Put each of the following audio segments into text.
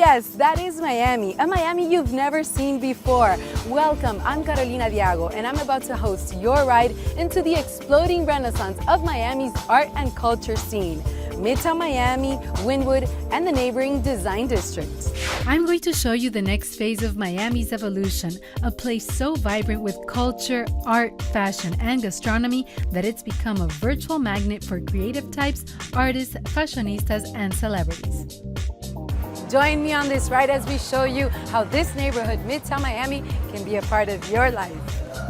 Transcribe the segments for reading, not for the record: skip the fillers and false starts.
Yes, that is Miami, a Miami you've never seen before. Welcome, I'm Carolina Diago, and I'm about to host your ride into the exploding renaissance of Miami's art and culture scene. Midtown Miami, Wynwood, and the neighboring design districts. I'm going to show you the next phase of Miami's evolution, a place so vibrant with culture, art, fashion, and gastronomy that it's become a virtual magnet for creative types, artists, fashionistas, and celebrities. Join me on this ride as we show you how this neighborhood, Midtown Miami, can be a part of your life.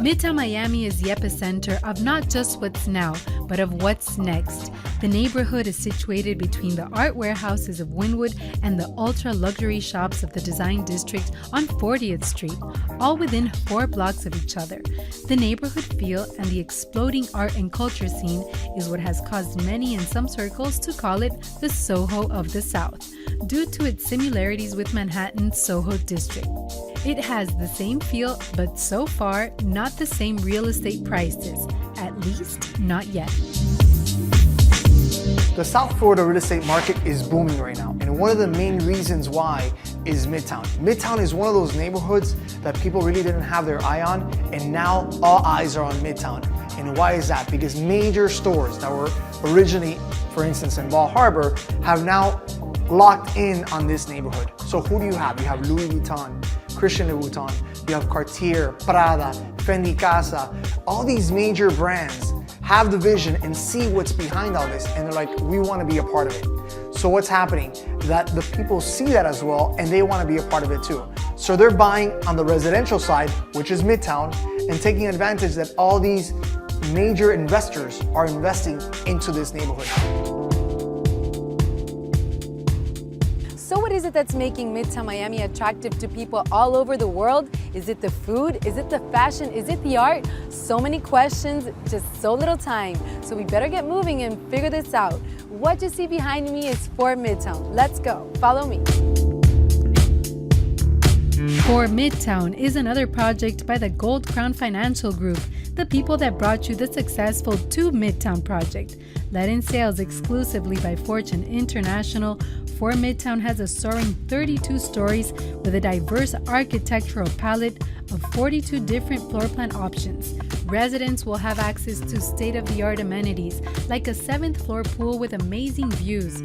Midtown Miami is the epicenter of not just what's now, but of what's next. The neighborhood is situated between the art warehouses of Wynwood and the ultra-luxury shops of the Design District on 40th Street, all within 4 blocks of each other. The neighborhood feel and the exploding art and culture scene is what has caused many in some circles to call it the Soho of the South, due to its similarities with Manhattan's Soho district. It has the same feel, but so far, not the same real estate prices, at least not yet. The South Florida real estate market is booming right now, and one of the main reasons why is Midtown. Midtown is one of those neighborhoods that people really didn't have their eye on, and now all eyes are on Midtown. And why is that? Because major stores that were originally, for instance, in Bal Harbour, have now locked in on this neighborhood. So who do you have? You have Louis Vuitton, Christian Louboutin, you have Cartier, Prada, Fendi Casa. All these major brands have the vision and see what's behind all this, and they're like, we want to be a part of it. So what's happening? That the people see that as well, and they want to be a part of it too. So they're buying on the residential side, which is Midtown, and taking advantage that all these major investors are investing into this neighborhood. So what is it that's making Midtown Miami attractive to people all over the world? Is it the food? Is it the fashion? Is it the art? So many questions, just so little time. So we better get moving and figure this out. What you see behind me is For Midtown. Let's go, follow me. For Midtown is another project by the Gold Crown Financial Group, the people that brought you the successful To Midtown project. Led in sales exclusively by Fortune International, For Midtown has a soaring 32 stories with a diverse architectural palette of 42 different floor plan options. Residents will have access to state-of-the-art amenities like a 7th floor pool with amazing views,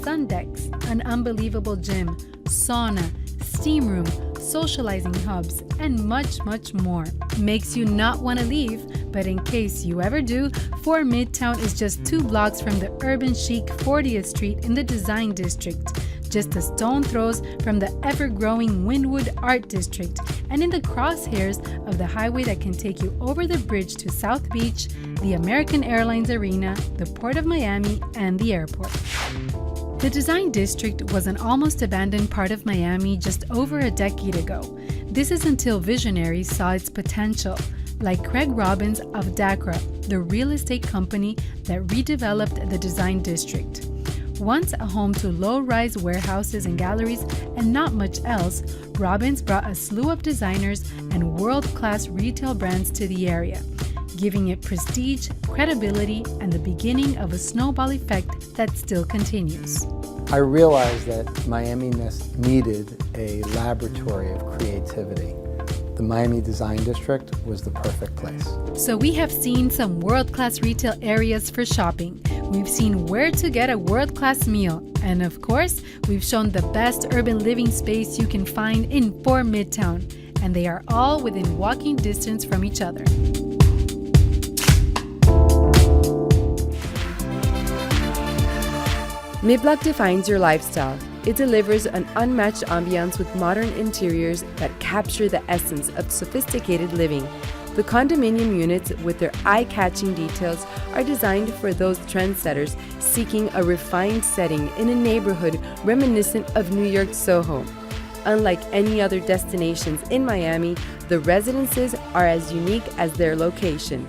sun decks, an unbelievable gym, sauna, steam room, socializing hubs, and much, much more. Makes you not want to leave, but in case you ever do, For Midtown is just 2 blocks from the urban chic 40th Street in the Design District, just a stone throws from the ever-growing Wynwood Art District, and in the crosshairs of the highway that can take you over the bridge to South Beach, the American Airlines Arena, the Port of Miami, and the airport. The Design District was an almost abandoned part of Miami just over a decade ago. This is until visionaries saw its potential, like Craig Robbins of DACRA, the real estate company that redeveloped the Design District. Once a home to low-rise warehouses and galleries and not much else, Robbins brought a slew of designers and world-class retail brands to the area, giving it prestige, credibility, and the beginning of a snowball effect that still continues. I realized that Miami needed a laboratory of creativity. The Miami Design District was the perfect place. So we have seen some world-class retail areas for shopping. We've seen where to get a world-class meal. And of course, we've shown the best urban living space you can find in For Midtown. And they are all within walking distance from each other. Midblock defines your lifestyle. It delivers an unmatched ambiance with modern interiors that capture the essence of sophisticated living. The condominium units, with their eye-catching details, are designed for those trendsetters seeking a refined setting in a neighborhood reminiscent of New York's Soho. Unlike any other destinations in Miami, the residences are as unique as their location.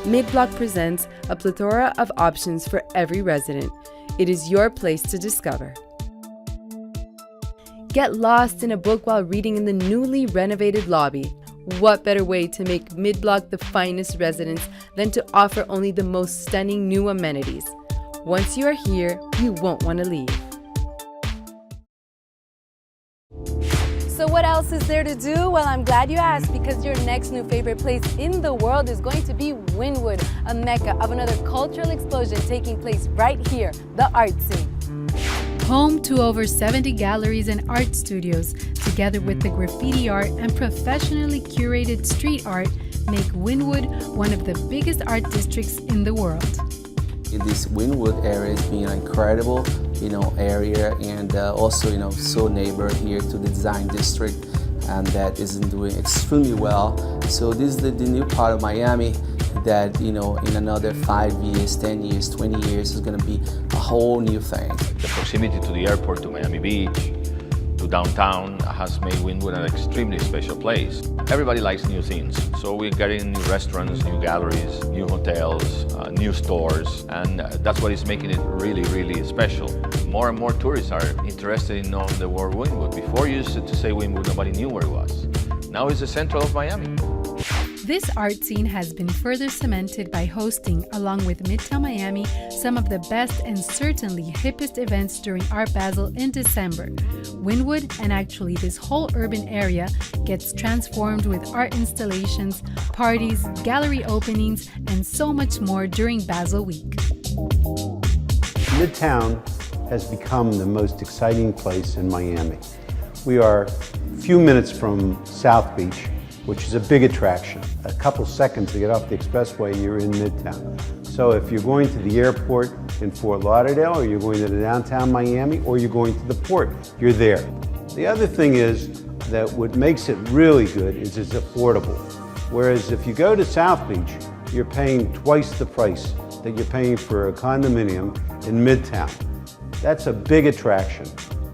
Midblock presents a plethora of options for every resident. It is your place to discover. Get lost in a book while reading in the newly renovated lobby. What better way to make Midblock the finest residence than to offer only the most stunning new amenities? Once you are here, you won't want to leave. So what else is there to do? Well, I'm glad you asked, because your next new favorite place in the world is going to be Wynwood, a mecca of another cultural explosion taking place right here, the art scene. Home to over 70 galleries and art studios, together with the graffiti art and professionally curated street art, make Wynwood one of the biggest art districts in the world. This Wynwood area has been an incredible, area, and also, so neighbor here to the design district, and that is doing extremely well. So this is the new part of Miami that, in another 5 years, 10 years, 20 years is going to be a whole new thing. The proximity to the airport, to Miami Beach, to downtown has made Wynwood an extremely special place. Everybody likes new things, so we're getting new restaurants, new galleries, new hotels, new stores, and that's what is making it really, really special. More and more tourists are interested in knowing the word Wynwood. Before you used to say Wynwood, nobody knew where it was. Now it's the center of Miami. This art scene has been further cemented by hosting, along with Midtown Miami, some of the best and certainly hippest events during Art Basel in December. Wynwood, and actually this whole urban area, gets transformed with art installations, parties, gallery openings, and so much more during Basel Week. Midtown has become the most exciting place in Miami. We are a few minutes from South Beach, which is a big attraction. A couple seconds to get off the expressway, you're in Midtown. So if you're going to the airport in Fort Lauderdale, or you're going to the downtown Miami, or you're going to the port, you're there. The other thing is that what makes it really good is it's affordable. Whereas if you go to South Beach, you're paying twice the price that you're paying for a condominium in Midtown. That's a big attraction,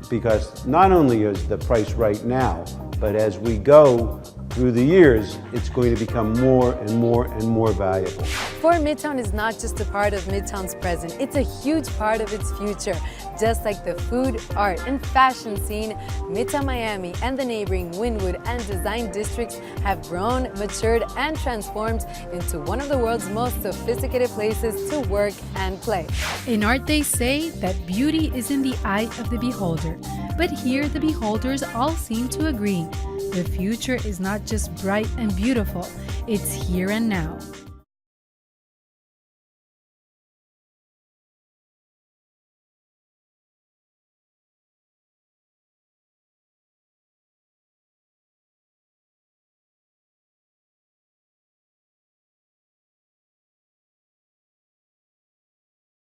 because not only is the price right now, but as we go through the years, it's going to become more and more and more valuable. For Midtown is not just a part of Midtown's present, it's a huge part of its future. Just like the food, art, and fashion scene, Midtown Miami and the neighboring Wynwood and design districts have grown, matured, and transformed into one of the world's most sophisticated places to work and play. In art, they say that beauty is in the eye of the beholder. But here, the beholders all seem to agree. The future is not just bright and beautiful, it's here and now.